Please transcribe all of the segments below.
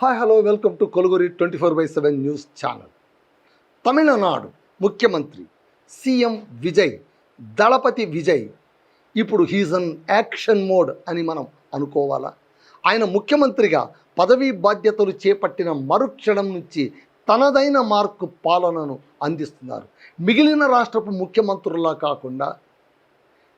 Hi hello welcome to కొలుగురి 24/7 news channel. Tamil Nadu ముఖ్యమంత్రి CM Vijay, దళపతి విజయ్ ఇప్పుడు he's an action mode అని మనం అనుకోవాలా? ఆయన ముఖ్యమంత్రిగా పదవీ బాధ్యతలు చేపట్టిన మరుక్షణం నుంచి తనదైన మార్కు పాలనను అందిస్తున్నారు. మిగిలిన రాష్ట్రపు ముఖ్యమంత్రుల్లా కాకుండా,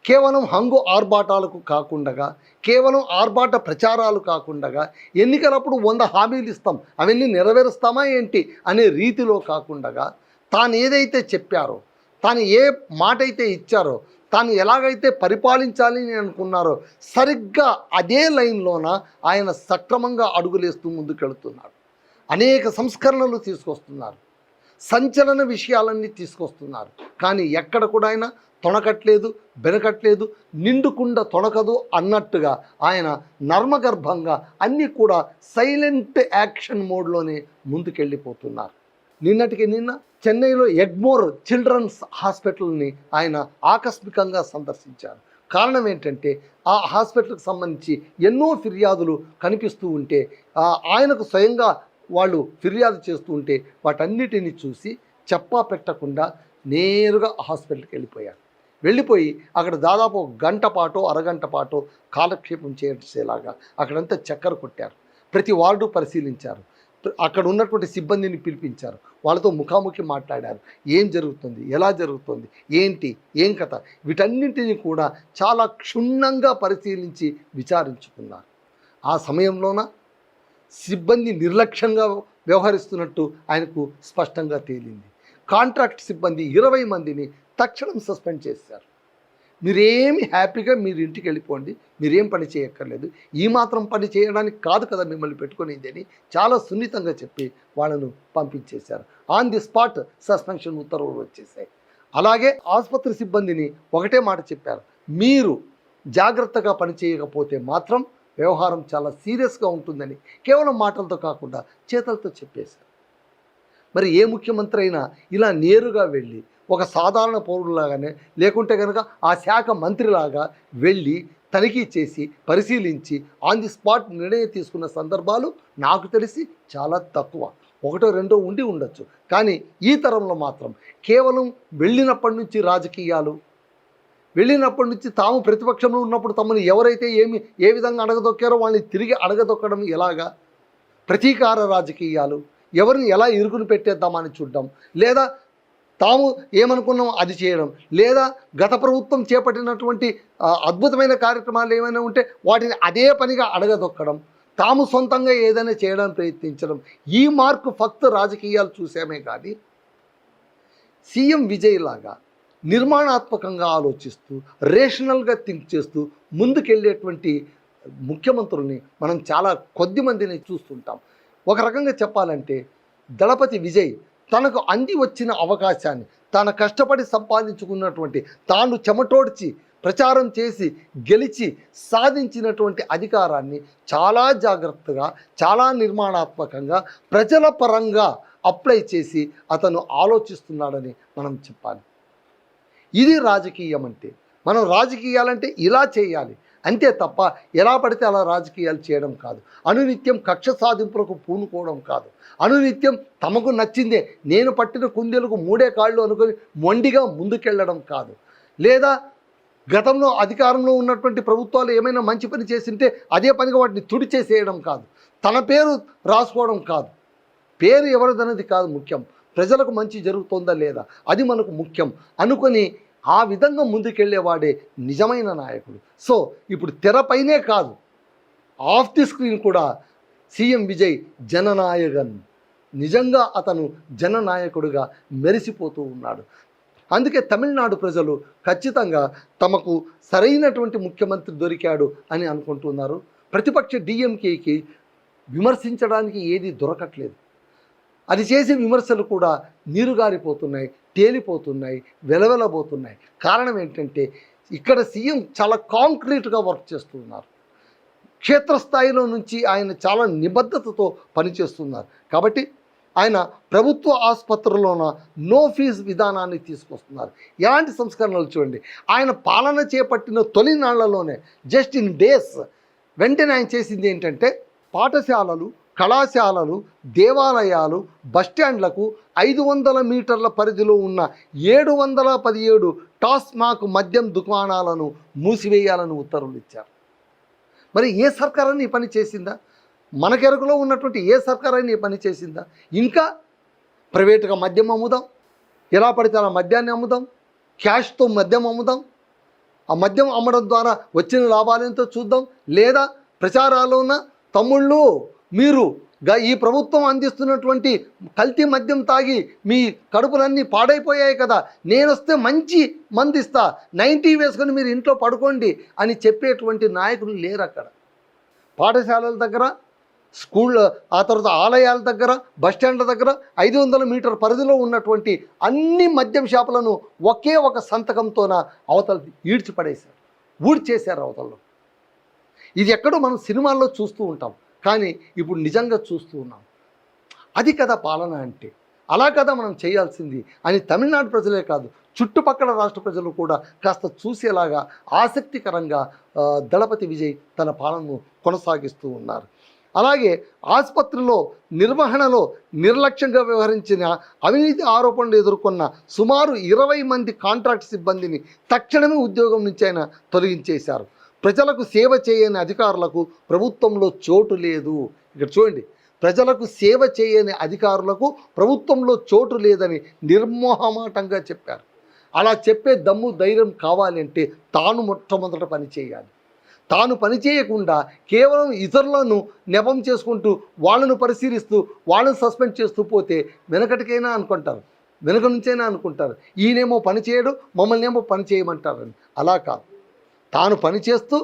కేవలం హంగు ఆర్భాటాలకు కాకుండా, కేవలం ఆర్భాట ప్రచారాలు కాకుండా, ఎన్నికలప్పుడు 100 హామీలు ఇస్తాం అవన్నీ నెరవేరుస్తామా ఏంటి అనే రీతిలో కాకుండా, తాను ఏదైతే చెప్పారో, తాను ఏ మాట అయితే ఇచ్చారో, తాను ఎలాగైతే పరిపాలించాలి అని అనుకున్నారో సరిగ్గా అదే లైన్లోన ఆయన సక్రమంగా అడుగులేస్తూ ముందుకెళ్తున్నారు. అనేక సంస్కరణలు తీసుకొస్తున్నారు, సంచలన విషయాలన్నీ తీసుకొస్తున్నారు. కానీ ఎక్కడ కూడా ఆయన తొణకట్లేదు, బెనకట్లేదు. నిండుకుండా తొణకదు అన్నట్టుగా ఆయన నర్మగర్భంగా అన్నీ కూడా సైలెంట్ యాక్షన్ మోడ్లోనే ముందుకెళ్ళిపోతున్నారు. నిన్నటికి నిన్న చెన్నైలో ఎగ్మోర్ చిల్డ్రన్స్ హాస్పిటల్ని ఆయన ఆకస్మికంగా సందర్శించారు. కారణం ఏంటంటే ఆ హాస్పిటల్కి సంబంధించి ఎన్నో ఫిర్యాదులు కనిపిస్తూ ఉంటే, ఆయనకు స్వయంగా వాళ్ళు ఫిర్యాదు చేస్తూ ఉంటే వాటన్నిటిని చూసి చెప్పా పెట్టకుండా నేరుగా హాస్పిటల్కి వెళ్ళిపోయి అక్కడ దాదాపు గంట పాటో అరగంట పాటో కాలక్షేపం చేసేలాగా అక్కడంతా చక్కర కొట్టారు. ప్రతి వార్డు పరిశీలించారు, అక్కడ ఉన్నటువంటి సిబ్బందిని పిలిపించారు, వాళ్ళతో ముఖాముఖి మాట్లాడారు. ఏం జరుగుతుంది, ఎలా జరుగుతుంది, ఏంటి, ఏం కథ, వీటన్నింటినీ కూడా చాలా క్షుణ్ణంగా పరిశీలించి విచారించుకున్నారు. ఆ సమయంలోన సిబ్బంది నిర్లక్ష్యంగా వ్యవహరిస్తున్నట్టు ఆయనకు స్పష్టంగా తేలింది. కాంట్రాక్ట్ సిబ్బంది 20 మందిని తక్షణం సస్పెండ్ చేశారు. మీరేమి హ్యాపీగా మీరు ఇంటికి వెళ్ళిపోండి, మీరేం పని చేయక్కర్లేదు, ఈ మాత్రం పని చేయడానికి కాదు కదా మిమ్మల్ని పెట్టుకునేది అని చాలా సున్నితంగా చెప్పి వాళ్ళను పంపించేశారు. ఆన్ ది స్పాట్ సస్పెన్షన్ ఉత్తర్వులు వచ్చేసాయి. అలాగే ఆసుపత్రి సిబ్బందిని ఒకటే మాట చెప్పారు, మీరు జాగ్రత్తగా పని చేయకపోతే మాత్రం వ్యవహారం చాలా సీరియస్గా ఉంటుందని కేవలం మాటలతో కాకుండా చేతలతో చెప్పేశారు. మరి ఏ ముఖ్యమంత్రి అయినా ఇలా నేరుగా వెళ్ళి ఒక సాధారణ పౌరులాగానే, లేకుంటే కనుక ఆ శాఖ మంత్రిలాగా వెళ్ళి తనిఖీ చేసి పరిశీలించి ఆన్ ది స్పాట్ నిర్ణయం తీసుకున్న సందర్భాలు నాకు తెలిసి చాలా తక్కువ. 1-2 ఉండి ఉండొచ్చు. కానీ ఈ తరంలో మాత్రం కేవలం వెళ్ళినప్పటి నుంచి రాజకీయాలు, వెళ్ళినప్పటి నుంచి తాము ప్రతిపక్షంలో ఉన్నప్పుడు తమను ఎవరైతే ఏ విధంగా అడగదొక్కారో వాళ్ళని తిరిగి అడగదొక్కడం, ఎలాగా ప్రతీకార రాజకీయాలు, ఎవరిని ఎలా ఇరుకుని పెట్టేద్దామని చూడడం, లేదా తాము ఏమనుకున్నామో అది చేయడం, లేదా గత ప్రభుత్వం చేపట్టినటువంటి అద్భుతమైన కార్యక్రమాలు ఏమైనా ఉంటే వాటిని అదే పనిగా అడగదొక్కడం, తాము సొంతంగా ఏదైనా చేయడానికి ప్రయత్నించడం. ఈ మార్కు ఫక్త్ రాజకీయాలు చూసామే కానీ సీఎం విజయ్ లాగా నిర్మాణాత్మకంగా ఆలోచిస్తూ, రేషనల్గా థింక్ చేస్తూ ముందుకెళ్ళేటువంటి ముఖ్యమంత్రుల్ని మనం చాలా కొద్ది మందిని చూస్తుంటాం. ఒక రకంగా చెప్పాలంటే దళపతి విజయ్ తనకు అంది వచ్చిన అవకాశాన్ని, తాను కష్టపడి సంపాదించుకున్నటువంటి, తాను చెమటోడ్చి ప్రచారం చేసి గెలిచి సాధించినటువంటి అధికారాన్ని చాలా జాగ్రత్తగా, చాలా నిర్మాణాత్మకంగా, ప్రజల పరంగా అప్లై చేసి అతను ఆలోచిస్తున్నాడని మనం చెప్పాలి. ఇది రాజకీయం అంటే. మనం రాజకీయాలంటే ఇలా చేయాలి అంతే తప్ప ఎలా పడితే అలా రాజకీయాలు చేయడం కాదు. అనునిత్యం కక్ష సాధింపులకు పూనుకోవడం కాదు. అనునిత్యం తమకు నచ్చిందే, నేను పట్టిన కుందేలకు 3 కాళ్ళు అనుకొని మొండిగా ముందుకెళ్ళడం కాదు. లేదా గతంలో అధికారంలో ఉన్నటువంటి ప్రభుత్వాలు ఏమైనా మంచి పని చేసింటే అదే పనిగా వాటిని తుడిచేసేయడం కాదు. తన పేరు రాసుకోవడం కాదు. పేరు ఎవరిదన్నది కాదు ముఖ్యం, ప్రజలకు మంచి జరుగుతుందా లేదా అది మనకు ముఖ్యం అనుకొని ఆ విధంగా ముందుకెళ్ళేవాడే నిజమైన నాయకుడు. సో ఇప్పుడు తెరపైనే కాదు, ఆఫ్ ది స్క్రీన్ కూడా సీఎం విజయ్ జననాయకన్, నిజంగా అతను జననాయకుడిగా మెరిసిపోతూ ఉన్నాడు. అందుకే తమిళనాడు ప్రజలు ఖచ్చితంగా తమకు సరైనటువంటి ముఖ్యమంత్రి దొరికాడు అని అనుకుంటున్నారు. ప్రతిపక్ష డిఎంకేకి విమర్శించడానికి ఏది దొరకట్లేదు. అది చేసే విమర్శలు కూడా నీరుగారిపోతున్నాయి, తేలిపోతున్నాయి, వెలవెలబోతున్నాయి. కారణం ఏంటంటే ఇక్కడ సీఎం చాలా కాంక్రీట్గా వర్క్ చేస్తున్నారు. క్షేత్రస్థాయిలో నుంచి ఆయన చాలా నిబద్ధతతో పనిచేస్తున్నారు. కాబట్టి ఆయన ప్రభుత్వ ఆసుపత్రుల్లోన నో ఫీజు విధానాన్ని తీసుకొస్తున్నారు. ఎలాంటి సంస్కరణలు చూడండి, ఆయన పాలన చేపట్టిన తొలి నాళ్లలోనే జస్ట్ ఇన్ డేస్ వెంటనే ఆయన చేసింది ఏంటంటే పాఠశాలలు కళాశాలలు, దేవాలయాలు, బస్టాండ్లకు 500 మీటర్ల పరిధిలో ఉన్న 717 టాస్మాక్ మద్యం దుకాణాలను మూసివేయాలని ఉత్తర్వులు ఇచ్చారు. మరి ఏ సర్కారాన్ని ఈ పని చేసిందా? మనకెరుకలో ఉన్నటువంటి ఏ సర్కారాన్ని ఈ పని చేసిందా? ఇంకా ప్రైవేటుగా మద్యం అమ్ముదాం, ఎలా పడితే అలా మద్యాన్ని అమ్ముదాం, క్యాష్తో మద్యం అమ్ముదాం, ఆ మద్యం అమ్మడం ద్వారా వచ్చిన లాభాలేంతో చూద్దాం. లేదా ప్రచారాల్లో ఉన్న తమ్ముళ్ళు మీరు ఈ ప్రభుత్వం అందిస్తున్నటువంటి కల్తీ మద్యం తాగి మీ కడుపులన్నీ పాడైపోయాయి కదా, నేను వస్తే మంచి మందు ఇస్తా, 90 వేసుకొని మీరు ఇంట్లో పడుకోండి అని చెప్పేటువంటి నాయకులు లేరు. అక్కడ పాఠశాలల దగ్గర, స్కూల్, ఆ తర్వాత ఆలయాల దగ్గర, బస్టాండ్ల దగ్గర 500 మీటర్ పరిధిలో ఉన్నటువంటి అన్ని మద్యం షాపులను ఒకే ఒక సంతకంతోన అవతల ఈడ్చిపడేశారు, ఊడ్చేశారు అవతలలో. ఇది ఎక్కడో మనం సినిమాల్లో చూస్తూ ఉంటాం, కానీ ఇప్పుడు నిజంగా చూస్తూ ఉన్నాం. అది కదా పాలన అంటే, అలా కదా మనం చేయాల్సింది అని తమిళనాడు ప్రజలే కాదు, చుట్టుపక్కల రాష్ట్ర ప్రజలు కూడా కాస్త చూసేలాగా ఆసక్తికరంగా దళపతి విజయ్ తన పాలనను కొనసాగిస్తూ ఉన్నారు. అలాగే ఆసుపత్రిలో నిర్వహణలో నిర్లక్ష్యంగా వ్యవహరించిన అవినీతి ఆరోపణలు ఎదుర్కొన్న సుమారు 20 మంది కాంట్రాక్ట్ సిబ్బందిని తక్షణమే ఉద్యోగం నుంచి ఆయన తొలగించేశారు. ప్రజలకు సేవ చేయని అధికారులకు ప్రభుత్వంలో చోటు లేదు. ఇక్కడ చూడండి, ప్రజలకు సేవ చేయని అధికారులకు ప్రభుత్వంలో చోటు లేదని నిర్మోహమాటంగా చెప్పారు. అలా చెప్పే దమ్ము ధైర్యం కావాలి అంటే తాను మొట్టమొదట పని చేయాలి. తాను పని చేయకుండా కేవలం ఇతరులను నెపం చేసుకుంటూ వాళ్ళను పరిశీలిస్తూ వాళ్ళను సస్పెండ్ చేస్తూ పోతే వెనకటికైనా అనుకుంటారు, వెనక నుంచైనా అనుకుంటారు ఈయనేమో పని చేయడు, మమ్మల్ని ఏమో పని చేయమంటారని. అలా కాదు, తాను పని చేస్తూ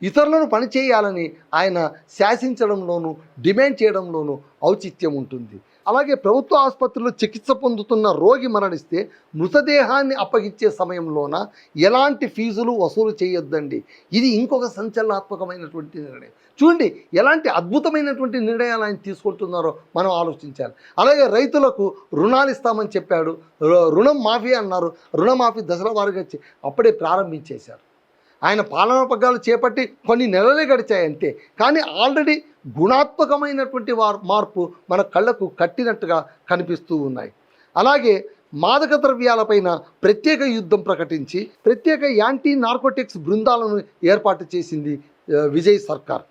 ఇతరులను పని చేయాలని ఆయన శాసించడంలోనూ డిమాండ్ చేయడంలోనూ ఔచిత్యం ఉంటుంది. అలాగే ప్రభుత్వ ఆసుపత్రిలో చికిత్స పొందుతున్న రోగి మరణిస్తే మృతదేహాన్ని అప్పగించే సమయంలోన ఎలాంటి ఫీజులు వసూలు చేయొద్దండి. ఇది ఇంకొక సంచలనాత్మకమైనటువంటి నిర్ణయం. చూడండి ఎలాంటి అద్భుతమైనటువంటి నిర్ణయాలు ఆయన తీసుకుంటున్నారో మనం ఆలోచించాలి. అలాగే రైతులకు రుణాలు ఇస్తామని చెప్పాడు, రుణం మాఫీ అన్నారు, రుణమాఫీ దశల వారీగా అప్పుడే ప్రారంభించేశారు. ఆయన పాలనా పగ్గాలు చేపట్టి కొన్ని నెలలే గడిచాయి అంతే, కానీ ఆల్రెడీ గుణాత్మకమైనటువంటి మార్పు మన కళ్ళకు కట్టినట్టుగా కనిపిస్తూ ఉన్నాయి. అలాగే మాదక ద్రవ్యాలపైన ప్రత్యేక యుద్ధం ప్రకటించి ప్రత్యేక యాంటీ నార్కోటిక్స్ బృందాలను ఏర్పాటు చేసింది విజయ్ సర్కార్.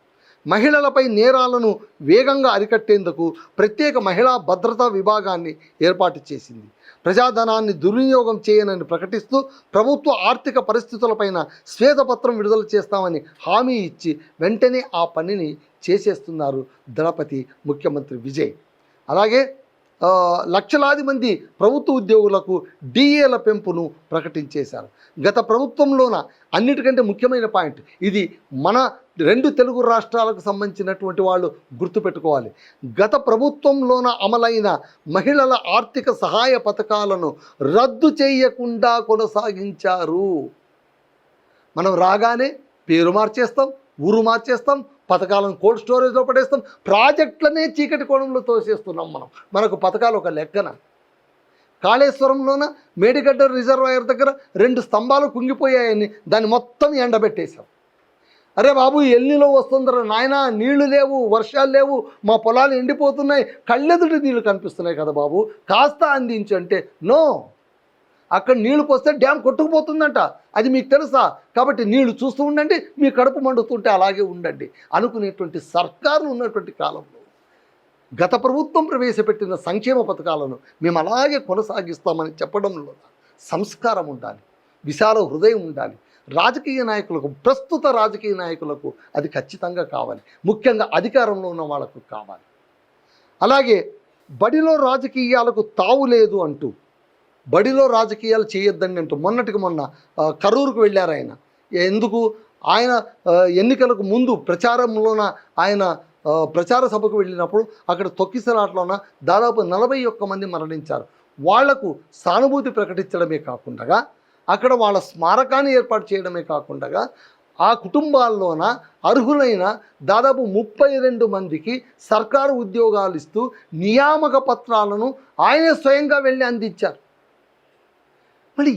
మహిళలపై నేరాలను వేగంగా అరికట్టేందుకు ప్రత్యేక మహిళా భద్రతా విభాగాన్ని ఏర్పాటు చేసింది. ప్రజాధనాన్ని దుర్వినియోగం చేయనని ప్రకటిస్తూ ప్రభుత్వ ఆర్థిక పరిస్థితులపైన శ్వేతపత్రం విడుదల చేస్తామని హామీ ఇచ్చి వెంటనే ఆ పనిని చేసేస్తున్నారు దళపతి ముఖ్యమంత్రి విజయ్. అలాగే లక్షలాది మంది ప్రభుత్వ ఉద్యోగులకు డిఏల పెంపును ప్రకటించేశారు. గత ప్రభుత్వంలోన అన్నిటికంటే ముఖ్యమైన పాయింట్ ఇది, మన 2 తెలుగు రాష్ట్రాలకు సంబంధించినటువంటి వాళ్ళు గుర్తుపెట్టుకోవాలి. గత ప్రభుత్వంలోన అమలైన మహిళల ఆర్థిక సహాయ పథకాలను రద్దు చేయకుండా కొనసాగించారు. మనం రాగానే పేరు మార్చేస్తాం, ఊరు మార్చేస్తాం, పథకాలను కోల్డ్ స్టోరేజ్లో పడేస్తాం, ప్రాజెక్టులనే చీకటి కోణంలో తోసేస్తున్నాం. మనకు పథకాలు ఒక లెక్కన. కాళేశ్వరంలోన మేడిగడ్డ రిజర్వాయర్ దగ్గర 2 స్తంభాలు కుంగిపోయాయని దాన్ని మొత్తం ఎండబెట్టేశాం. అరే బాబు, ఎల్నిలో వస్తుందరా నాయన, నీళ్లు లేవు, వర్షాలు లేవు, మా పొలాలు ఎండిపోతున్నాయి, కళ్ళెదుటి నీళ్లు కనిపిస్తున్నాయి కదా బాబు, కాస్త అందించు అంటే నో, అక్కడ నీళ్లు పోస్తే డ్యామ్ కొట్టుకుపోతుందంట, అది మీకు తెలుసా, కాబట్టి నీళ్లు చూస్తూ ఉండండి, మీ కడుపు మండుతుంటే అలాగే ఉండండి అనుకునేటువంటి సర్కారులు ఉన్నటువంటి కాలంలో గత ప్రభుత్వం ప్రవేశపెట్టిన సంక్షేమ పథకాలను మేము అలాగే కొనసాగిస్తామని చెప్పడంలో సంస్కారం ఉండాలి, విశాల హృదయం ఉండాలి. రాజకీయ నాయకులకు, ప్రస్తుత రాజకీయ నాయకులకు అది ఖచ్చితంగా కావాలి, ముఖ్యంగా అధికారంలో ఉన్న వాళ్ళకు కావాలి. అలాగే బడిలో రాజకీయాలకు తావు లేదు అంటూ, బడిలో రాజకీయాలు చేయొద్దండి అంటూ మొన్నటికి మొన్న కరూరుకు వెళ్ళారు ఆయన. ఎందుకు? ఆయన ఎన్నికలకు ముందు ప్రచారంలోన ఆయన ప్రచార సభకు వెళ్ళినప్పుడు అక్కడ తొక్కిసలాట్లోన దాదాపు 41 మంది మరణించారు. వాళ్లకు సానుభూతి ప్రకటించడమే కాకుండా అక్కడ వాళ్ళ స్మారకాన్ని ఏర్పాటు చేయడమే కాకుండా ఆ కుటుంబాల్లోన అర్హులైన దాదాపు 32 మందికి సర్కారు ఉద్యోగాలు ఇస్తూ నియామక పత్రాలను ఆయనే స్వయంగా వెళ్ళి అందించారు. మళ్ళీ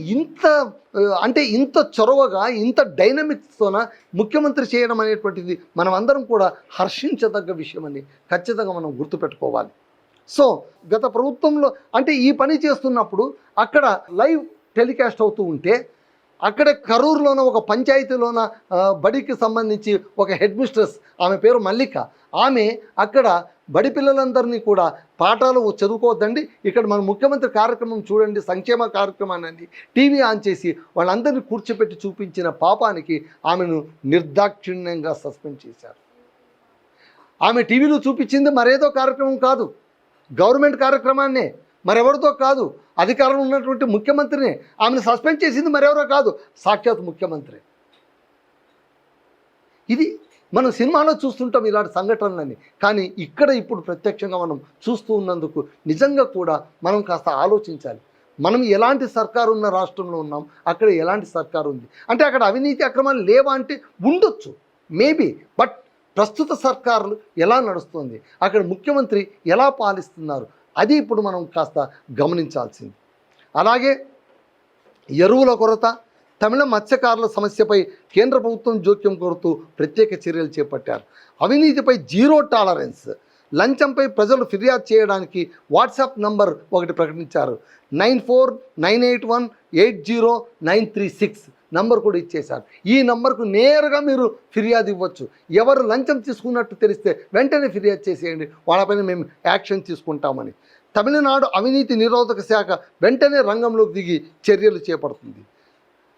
అంటే ఇంత చొరవగా ఇంత డైనమిక్స్తోన ముఖ్యమంత్రి చేయడం అనేటువంటిది మనం అందరం కూడా హర్షించదగ్గ విషయం అని ఖచ్చితంగా మనం గుర్తుపెట్టుకోవాలి. సో గత ప్రభుత్వంలో అంటే ఈ పని చేస్తున్నప్పుడు అక్కడ లైవ్ టెలికాస్ట్ అవుతూ ఉంటే అక్కడే కరూరులోన ఒక పంచాయతీలోన బడికి సంబంధించి ఒక హెడ్ మిస్ట్రెస్, ఆమె పేరు మల్లిక, ఆమె అక్కడ బడి పిల్లలందరినీ కూడా పాఠాలు చదువుకోవద్దండి, ఇక్కడ మన ముఖ్యమంత్రి కార్యక్రమం చూడండి, సంక్షేమ కార్యక్రమాన్ని టీవీ ఆన్ చేసి వాళ్ళందరినీ కూర్చోపెట్టి చూపించిన పాపానికి ఆమెను నిర్దాక్షిణ్యంగా సస్పెండ్ చేశారు. ఆమె టీవీలో చూపించింది మరేదో కార్యక్రమం కాదు, గవర్నమెంట్ కార్యక్రమాన్నే, మరెవరితో కాదు, అధికారంలో ఉన్నటువంటి ముఖ్యమంత్రినే. ఆమెను సస్పెండ్ చేసింది మరెవరో కాదు, సాక్షాత్ ముఖ్యమంత్రి. ఇది మనం సినిమాలో చూస్తుంటాం ఇలాంటి సంఘటనలని, కానీ ఇక్కడ ఇప్పుడు ప్రత్యక్షంగా మనం చూస్తూ ఉన్నందుకు నిజంగా కూడా మనం కాస్త ఆలోచించాలి. మనం ఎలాంటి సర్కారు ఉన్న రాష్ట్రంలో ఉన్నాం, అక్కడ ఎలాంటి సర్కారు ఉంది అంటే అక్కడ అవినీతి అక్రమాలు లేవా అంటే ఉండొచ్చు, మేబీ, బట్ ప్రస్తుత సర్కారులు ఎలా నడుస్తుంది, అక్కడ ముఖ్యమంత్రి ఎలా పాలిస్తున్నారు, అది ఇప్పుడు మనం కాస్త గమనించాల్సింది. అలాగే ఎరువుల కొరత, తమిళ మత్స్యకారుల సమస్యపై కేంద్ర ప్రభుత్వం జోక్యం కోరుతూ ప్రత్యేక చర్యలు చేపట్టారు. అవినీతిపై జీరో టాలరెన్స్, లంచంపై ప్రజలు ఫిర్యాదు చేయడానికి వాట్సాప్ నంబర్ ఒకటి ప్రకటించారు. 9498180936 నంబర్ కూడా ఇచ్చేశారు. ఈ నంబర్కు నేరుగా మీరు ఫిర్యాదు ఇవ్వచ్చు. ఎవరు లంచం తీసుకున్నట్టు తెలిస్తే వెంటనే ఫిర్యాదు చేసేయండి, వాళ్ళపైన మేము యాక్షన్ తీసుకుంటామని. తమిళనాడు అవినీతి నిరోధక శాఖ వెంటనే రంగంలోకి దిగి చర్యలు చేపడుతుంది.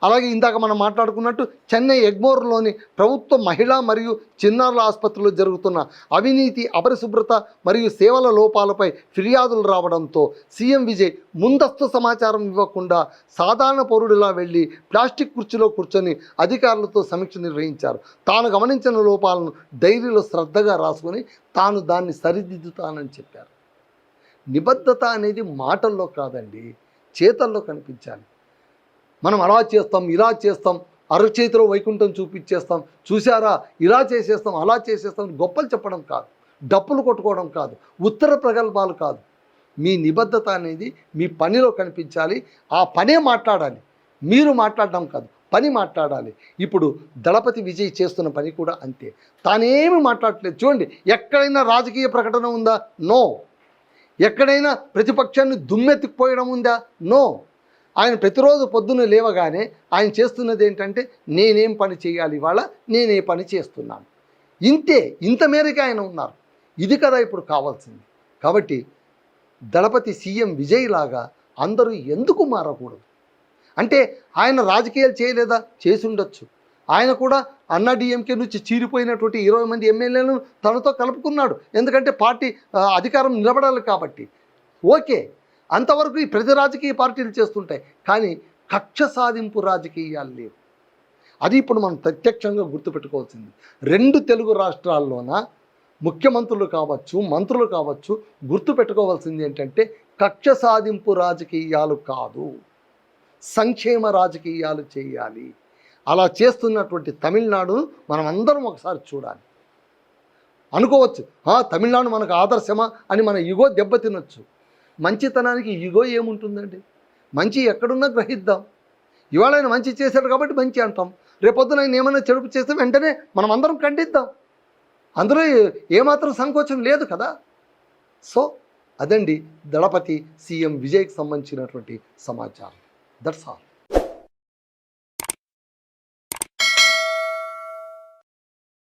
అలాగే ఇందాక మనం మాట్లాడుకున్నట్టు చెన్నై ఎగ్మోర్లోని ప్రభుత్వ మహిళా మరియు చిన్నారుల ఆసుపత్రిలో జరుగుతున్న అవినీతి, అపరిశుభ్రత మరియు సేవల లోపాలపై ఫిర్యాదులు రావడంతో సీఎం విజయ్ ముందస్తు సమాచారం ఇవ్వకుండా సాధారణ పౌరుడిలా వెళ్ళి ప్లాస్టిక్ కుర్చీలో కూర్చొని అధికారులతో సమీక్ష నిర్వహించారు. తాను గమనించిన లోపాలను డైరీలో శ్రద్ధగా రాసుకొని తాను దాన్ని సరిదిద్దుతానని చెప్పారు. నిబద్ధత అనేది మాటల్లో కాదండి, చేతల్లో కనిపించాలి. మనం అలా చేస్తాం, ఇలా చేస్తాం, అరచేతిలో వైకుంఠం చూపించేస్తాం, చూసారా ఇలా చేసేస్తాం, అలా చేసేస్తాం, గొప్పలు చెప్పడం కాదు, డప్పులు కొట్టుకోవడం కాదు, ఉత్తర ప్రగల్భాలు కాదు. మీ నిబద్ధత అనేది మీ పనిలో కనిపించాలి. ఆ పనే మాట్లాడాలి, మీరు మాట్లాడడం కాదు, పని మాట్లాడాలి. ఇప్పుడు దళపతి విజయ్ చేస్తున్న పని కూడా అంతే. తానేమి మాట్లాడట్లేదు. చూడండి, ఎక్కడైనా రాజకీయ ప్రకటన ఉందా? నో. ఎక్కడైనా ప్రతిపక్షాన్ని దుమ్మెత్తిపోయడం ఉందా? నో. ఆయన ప్రతిరోజు పొద్దున్న లేవగానే ఆయన చేస్తున్నది ఏంటంటే నేనేం పని చేయాలి, ఇవాళ నేనే పని చేస్తున్నాను, ఇంతే. ఇంత మేరకే ఆయన ఉన్నారు. ఇది కదా ఇప్పుడు కావాల్సింది. కాబట్టి దళపతి సీఎం విజయ్ లాగా అందరూ ఎందుకు మారకూడదు? అంటే ఆయన రాజకీయాలు చేయలేదా? చేసి ఉండొచ్చు. ఆయన కూడా అన్నా డిఎంకే నుంచి చీరిపోయినటువంటి 20 మంది ఎమ్మెల్యేలను తనతో కలుపుకున్నాడు. ఎందుకంటే పార్టీ అధికారం నిలబడాలి కాబట్టి. ఓకే, అంతవరకు ఈ ప్రతి రాజకీయ పార్టీలు చేస్తుంటాయి, కానీ కక్ష సాధింపు రాజకీయాలు లేవు. అది ఇప్పుడు మనం ప్రత్యక్షంగా గుర్తుపెట్టుకోవాల్సింది. 2 తెలుగు రాష్ట్రాల్లోన ముఖ్యమంత్రులు కావచ్చు, మంత్రులు కావచ్చు, గుర్తుపెట్టుకోవాల్సింది ఏంటంటే కక్ష సాధింపు రాజకీయాలు కాదు, సంక్షేమ రాజకీయాలు చేయాలి. అలా చేస్తున్నటువంటి తమిళనాడు మనం అందరం ఒకసారి చూడాలి. అనుకోవచ్చు తమిళనాడు మనకు ఆదర్శమా అని మన ఇగో దెబ్బతినొచ్చు. మంచితనానికి ఇగో ఏముంటుందండి? మంచి ఎక్కడున్నా గ్రహిద్దాం. ఇవాళ ఆయన మంచి చేశాడు కాబట్టి మంచి అంటాం, రేపొద్దున ఆయన ఏమైనా చెడుపు చేస్తే వెంటనే మనం అందరం ఖండిద్దాం. అందులో ఏమాత్రం సంకోచం లేదు కదా. సో అదండి దళపతి సీఎం విజయ్కి సంబంధించినటువంటి సమాచారం. That's all.